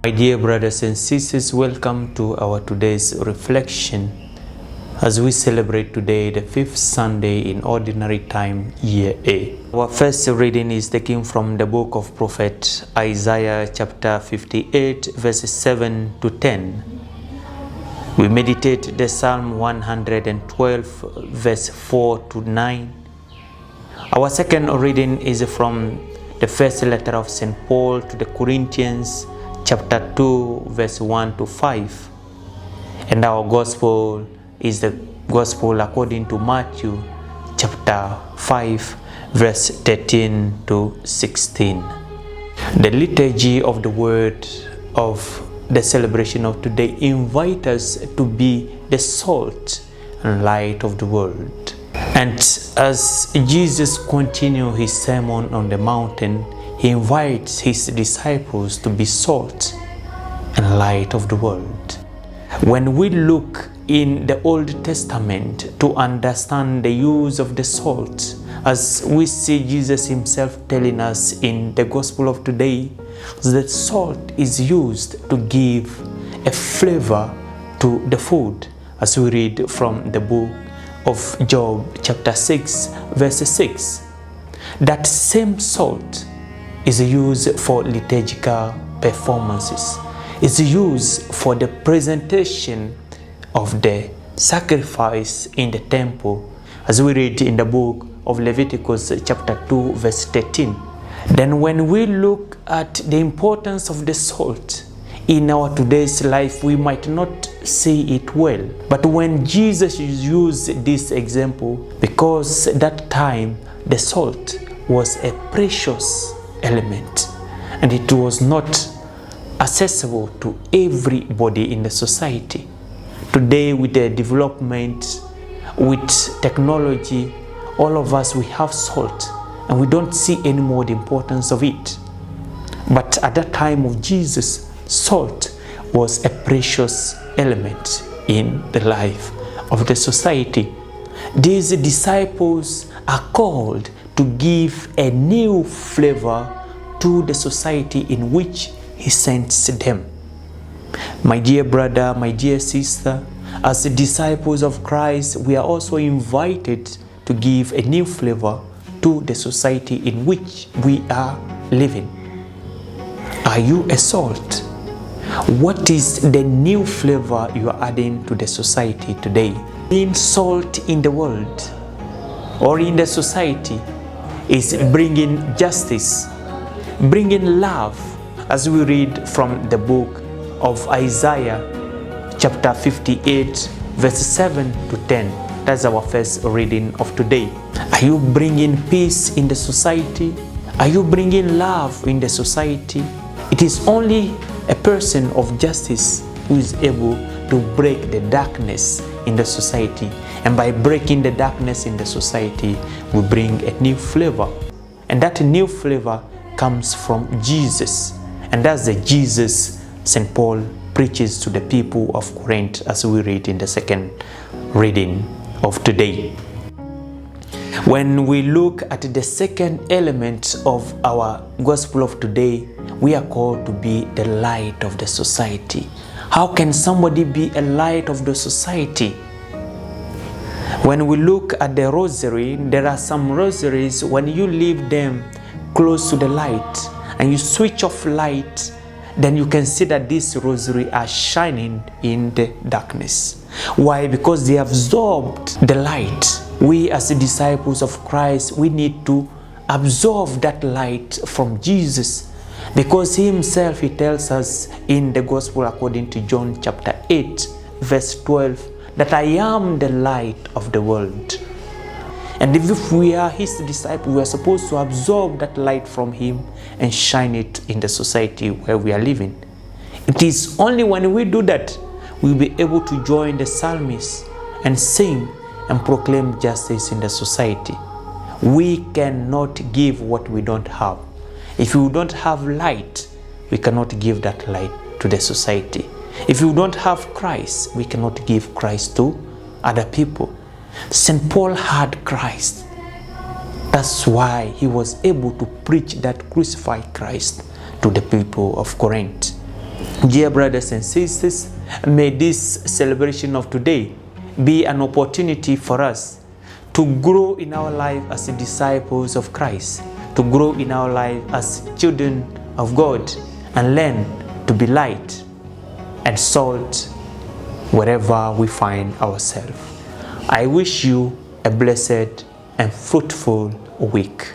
My dear brothers and sisters, welcome to our today's reflection as we celebrate today the fifth Sunday in Ordinary Time, Year A. Our first reading is taken from the book of Prophet Isaiah chapter 58 verses 7 to 10. We meditate the Psalm 112 verse 4 to 9. Our second reading is from the first letter of St. Paul to the Corinthians chapter 2 verse 1 to 5. And our gospel is the gospel according to Matthew chapter 5 verse 13 to 16. The liturgy of the word of the celebration of today invites us to be the salt and light of the world. And as Jesus continues his sermon on the mountain, he invites his disciples to be salt and light of the world. When we look in the Old Testament to understand the use of the salt, as we see Jesus himself telling us in the Gospel of today, that salt is used to give a flavor to the food, as we read from the book of Job chapter 6 verse 6. That same salt is used for liturgical performances. It's used for the presentation of the sacrifice in the temple, as we read in the book of Leviticus chapter 2 verse 13. Then when we look at the importance of the salt in our today's life, we might not see it well. But when Jesus used this example, because at that time the salt was a precious element and it was not accessible to everybody in the society. Today, with the development, with technology, all of us, we have salt and we don't see anymore the importance of it. But at that time of Jesus, salt was a precious element in the life of the society. These disciples are called to give a new flavor to the society in which he sends them. My dear brother, my dear sister, as the disciples of Christ, we are also invited to give a new flavor to the society in which we are living. Are you a salt? What is the new flavor you are adding to the society today? Being salt in the world or in the society is bringing justice, bringing love, as we read from the book of Isaiah chapter 58 verse 7 to 10. That's our first reading of today. Are you bringing peace in the society? Are you bringing love in the society? It is only a person of justice who is able to break the darkness in the society. And by breaking the darkness in the society, we bring a new flavor. And that new flavor comes from Jesus. And that's the Jesus St. Paul preaches to the people of Corinth, as we read in the second reading of today. When we look at the second element of our gospel of today, we are called to be the light of the society. How can somebody be a light of the society? When we look at the rosary, there are some rosaries, when you leave them close to the light and you switch off light, then you can see that these rosary are shining in the darkness. Why? Because they absorbed the light. We as the disciples of Christ, we need to absorb that light from Jesus, because he himself, he tells us in the gospel according to John chapter 8 verse 12 that I am the light of the world. And if we are his disciples, we are supposed to absorb that light from him and shine it in the society where we are living. It is only when we do that we'll be able to join the psalmists and sing and proclaim justice in the society. We cannot give what we don't have. If we don't have light, we cannot give that light to the society. If we don't have Christ, we cannot give Christ to other people. St. Paul had Christ. That's why he was able to preach that crucified Christ to the people of Corinth. Dear brothers and sisters, may this celebration of today be an opportunity for us to grow in our life as disciples of Christ, to grow in our life as children of God, and learn to be light and salt wherever we find ourselves. I wish you a blessed and fruitful week.